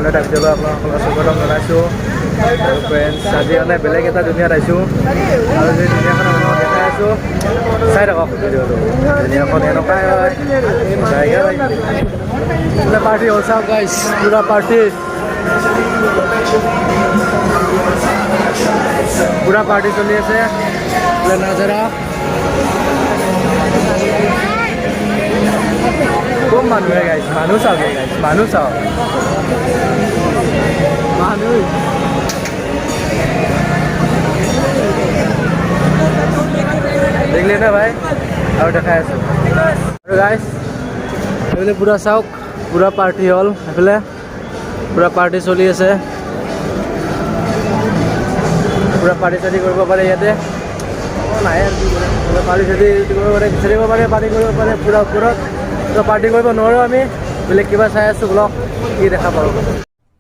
এটা ভিডিঅ'লৈ আপোনালোকক স্বাগতম জনাইছোঁ। আৰু ফ্ৰেণ্ডছ আজি মানে বেলেগ এটা দুনিয়াত আহিছোঁ আৰু সেই দুনিয়াখন আপোনালোকক দেখাই আছোঁ। চাই থাকক ভিডিঅ'টো। দুনিয়াখন এনেকুৱাই হয়, পুৰা পাৰ্টি হ'ল চাওক গাইছ, পুৰা পাৰ্টি, পুৰা পাৰ্টি চলি আছে। নাজাৰা খুব মানুহে গাইছ, মানুহ চাওক গাইছ, মানুহ চাওক, মানুহ দেখিলে না ভাই। আৰু দেখাই আছোঁ আৰু গাইছ এইফালে পুৰা চাওক, পুৰা পাৰ্টি হ'ল, এইফালে পুৰা পাৰ্টি চলি আছে। পুৰা পাৰ্টি চাৰ্টি কৰিব পাৰে ইয়াতে, নাই আৰু কি কৰে, পুৰা পাৰ্টি চাৰ্টি কৰিব পাৰে, বিচাৰিব পাৰে, পাৰ্টি কৰিব পাৰে পুৰা ওপৰত। তো পাৰ্টি কৰিব নোৱাৰোঁ আমি, বেলেগ কিবা চাই আছোঁ ব্লগ, কি দেখা পাৰোঁ।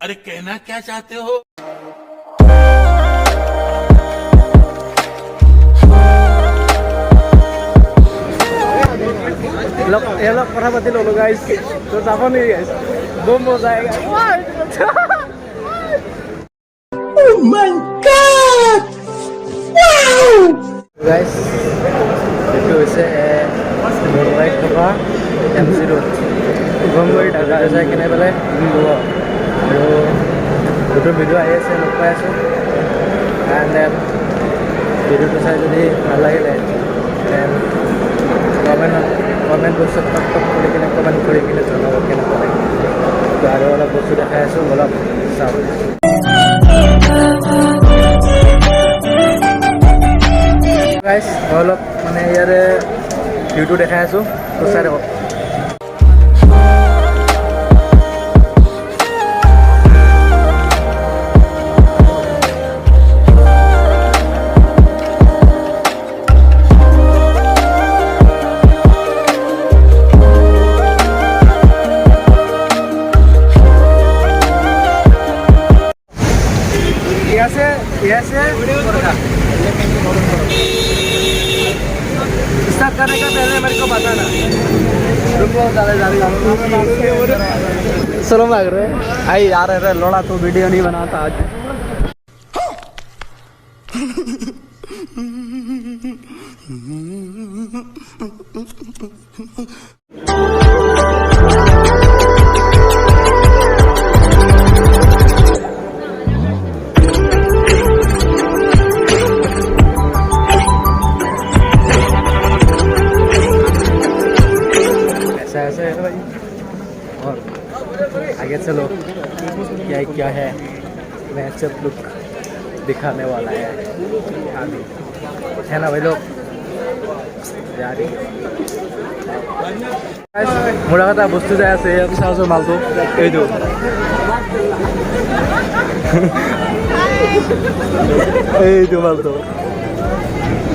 अरे कहना क्या चाहते हो? ये लोग কথা পাতি ল'লো গাইছ, তো যাব নেকি গাইছ, বম মজা আয়েগা। Oh my God! Wow! গাইছ এইটো হৈছে মুম্বাইত থকা MC ৰোড, গংগুৰি ঢাকা যাই কিনে পেলাই আৰু দুটো ভিডিঅ' আহি আছে, লগ পাই আছোঁ। এণ্ড দেন ভিডিঅ'টো চাই যদি ভাল লাগিলে দেন কমেণ্ট বক্সত টক টক কৰি কিনে কমেণ্ট কৰি কিনে জনাব কেনেকুৱা লাগে। তো আৰু অলপ বস্তু দেখাই আছোঁ, অলপ চাওক। গাইছ অলপ মানে ইয়াৰে ভিউটো দেখাই আছোঁ, তো চাই থাকক। स्टार्ट करने का पहले मेरे को बताना, रुको शर्म लग रहा है। आई यार अरे लोड़ा तो वीडियो नहीं बनाता आज। ऐसे है भाई, और आगे चलो क्या क्या है मैं सब लुक दिखाने वाला है आगे, है ना भाई लोग। মোৰ এটা বস্তু যাই আছে, চাওঁচোন মালটো, এইটো এইটো মালটো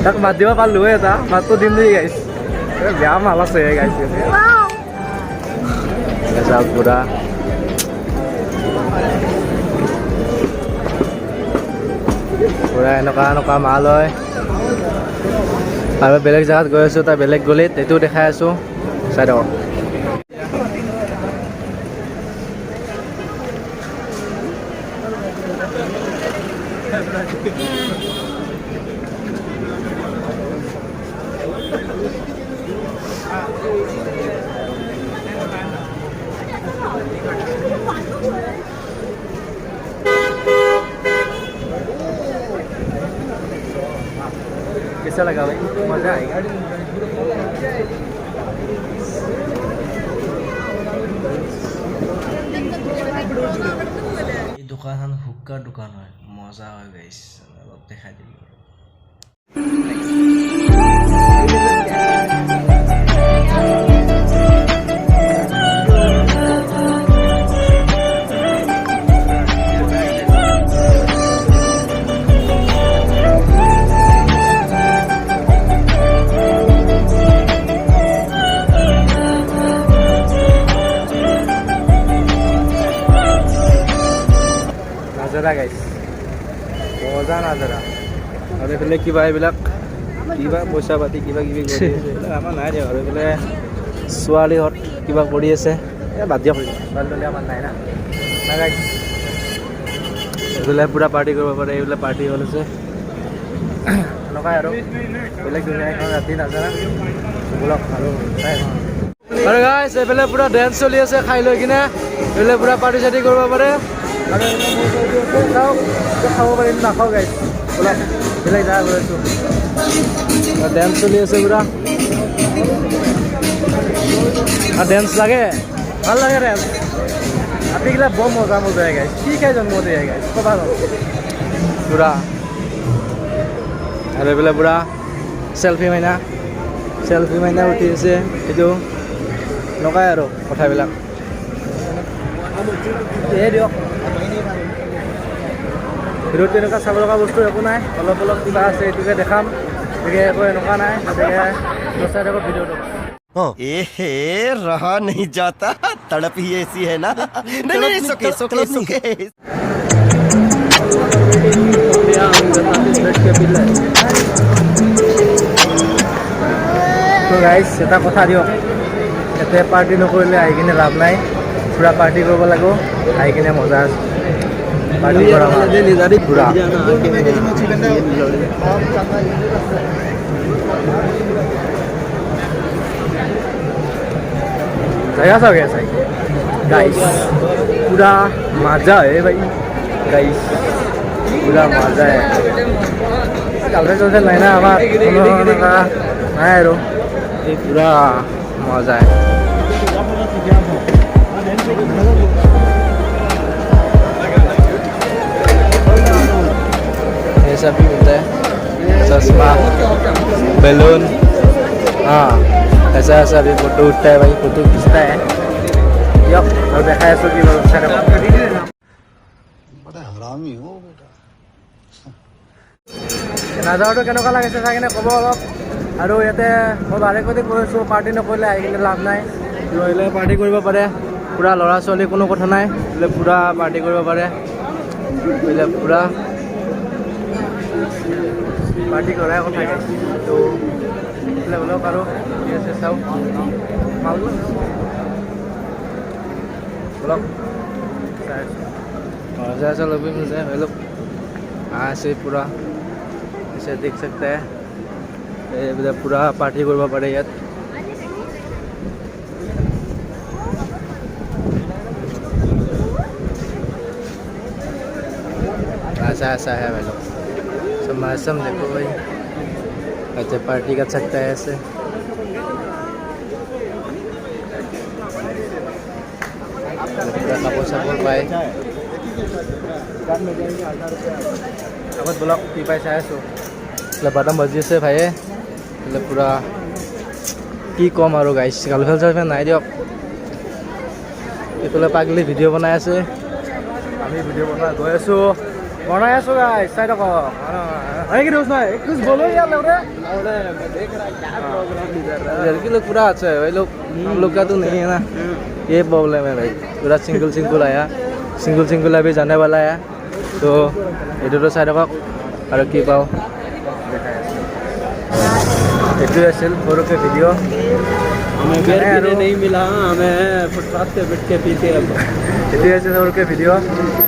তাক মাত দিব পাৰিলোঁ, এটা মাতটো দিম দেই গাইছ, বেয়া মাল আছে গাইছ। চাওক পুৰা পুৰা এনেকুৱা এনেকুৱা মাল হয়। আৰু বেলেগ জেগাত গৈ আছোঁ, তাৰ বেলেগ গলিত, এইটোও দেখাই আছোঁ, চাই থাকক। कैसा लगा भाई, मजा आएगा। এই দোকানখন হুক্কাৰ দোকান হয়, মজা হয় গাইছ, অলপ দেখাই দিলোঁ। নাজাৰা গাইছ, মজা নাজাৰা। আৰু এইফালে কিবা এইবিলাক কিবা পইচা পাতি কিবা কিবি কৰি আছে, এইবিলাক আমাৰ নাই দিয়ক। আৰু এইফালে ছোৱালীহঁত কিবা কৰি আছে, বাদ দিয়ক, ছোৱালী আমাৰ নাই না গাইছ। এইবিলাক পূৰা পাৰ্টি কৰিব পাৰে, এইবিলাক পাৰ্টি হ'ল আছে এনেকুৱাই আৰু বেলেগ দুনীয়া এখন ৰাতি নাজানা ব'লক আৰু আৰু গাইছ এইফালে পূৰা ডেন্স চলি আছে খাই লৈ কিনে এইফালে পূৰা পাৰ্টি চাৰ্টি কৰিব পাৰে আৰু চাওক খাব পাৰিম নাখাওঁ গাইছ ব'লক বেলেগ জেগা গৈ আছোঁ ডেন্স চলি আছে পূৰা আৰু ডেন্স লাগে ভাল লাগে ডেন্স আপনিগিলা বৰ মজা মজা গাইছ কি খাই জন্ম দিয়ে গাইছ ক'বা পূৰা আৰু এইফালে পূৰা চেল্ফি মাইনা উঠি আছে এইটো এনেকুৱাই আৰু কথাবিলাক এই দিয়ক ভিডিঅ'ত তেনেকুৱা চাব লগা বস্তু একো নাই অলপ অলপ কিবা আছে এইটোকে দেখাম গতিকে একো এনেকুৱা নাই গতিকে চাই থাকক ভিডিঅ'টো रहा नहीं जाता तड़प ही ऐसी है ना नहीं सुके তো গাইজ এটা কথা দিয়ক ইয়াতে পাৰ্টি নকৰিলে আহি কিনে লাভ নাই পূৰা পাৰ্টি কৰিব লাগিব আহি কিনে মজা আছে পাৰ্টি কৰা পূৰা जगह सा गया सही गाइस पूरा मजा है भाई गाइस पूरा मजा है चलते चलते लाइन हमारा नहीं रो ये पूरा मजा है ये सब भी मिलता है चश्मा बैलून हाँ ऐसा ऐसा भी फोटो उठता है भाई फोटो खींचता है यप और देखा है सो कि बड़ा हरामी हो बेटा নাজাৰটো কেনেকুৱা লাগিছে চাই কিনে ক'ব অলপ আৰু ইয়াতে মই বাৰে কতি কৈছোঁ পাৰ্টি নকৰিলে আহি কিনে লাভ নাই ৰহিলে পাৰ্টি কৰিব পাৰে পূৰা ল'ৰা ছোৱালী কোনো কথা নাই বোলে পূৰা পাৰ্টি কৰিব পাৰে বোলে পূৰা পাৰ্টি কৰাই কথা তো বোলে বলক আৰু ঠিক আছে চাওক বলক मजा ऐसा लोग भी मिलते हैं लोग यहाँ से पूरा ऐसे देख सकते हैं ये पूरा पार्टी करवा पड़े यार ऐसा ऐसा है भाई लोग सब मौसम देखो भाई ऐसे पार्टी कर सकता है ऐसे কাপোৰ চাপোৰ পায় আগত ব্লগ কি পাই চাই আছোঁ বাদাম বাজি আছে ভাইয়ে বোলে পূৰা কি ক'ম আৰু গাইছ গাৰ্লফ্ৰেণ্ড চাৰ্লফ্ৰেণ্ড নাই দিয়ক এইফালে পাগলি ভিডিঅ' বনাই আছে আমি ভিডিঅ' বনাই আছোঁ গাইছ চাই থাকক है कि दोस्त भाई कुछ बोलो यार लड़की लोग पूरा अच्छा है भाई लोग हम लोग का तो नहीं है ना ये प्रॉब्लम है भाई पूरा सिंगल आया सिंगल अभी जाने वाला है तो ये तो चाই থাকক আৰু কি পাওঁ এইটোৱে আছিল সৰুকৈ ভিডিঅ' हमें बेर पीने नहीं मिला हमें फुटपाथ पे बैठ के पीते अब এইটোৱে আছিল সৰুকৈ ভিডিঅ'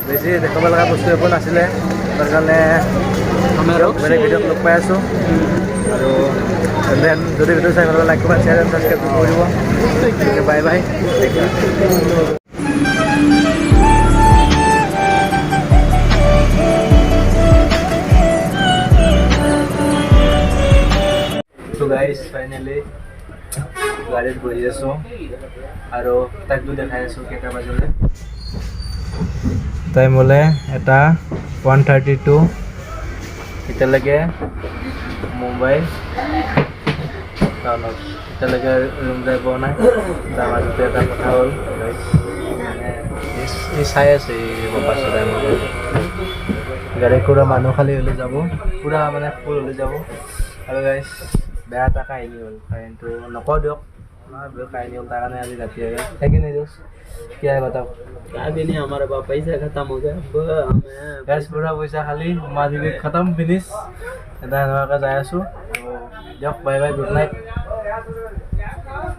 বেছি দেখাব লগা বস্তু একো নাছিলে তাৰ কাৰণে বেলেগ ভিডিঅ'ত লগ পাই আছোঁ আৰু দেন যদি ভিডিঅ' চাই ভাল like comment share and subscribe কৰিব বাই বাই তো গাইজ ফাইনেলি গাড়ীত বহি আছোঁ আৰু তাকটো দেখাই আছোঁ কেইটা বাজিলে টাইম হ'লে এটা 1:32 এতিয়ালৈকে মুম্বাই টাউনত এতিয়ালৈকে ৰুম যাই পোৱা নাই তাৰ মাজতে এটা কথা হ'ল এই চাই আছে এই পাছত গাড়ী পুৰা মানুহ খালী হ'লে যাব পুৰা মানে ফুল হ'লে যাব আৰু গাইজ বেয়া এটা কাহিনী হ'ল কাহিনীটো নকওঁ দিয়ক কাহিনী হ'ল তাৰ কাৰণে আজি ৰাতি আগে है कि नहीं दोस्त क्या है बताओ क्या भी नहीं हमारे पास पैसा खत्म हो गया हमें गैस पूरा पैसा खाली मारी खत्म फिनिश এটা এনেকুৱাকৈ যাই আছোঁ দিয়ক বাই বাই গুড নাইট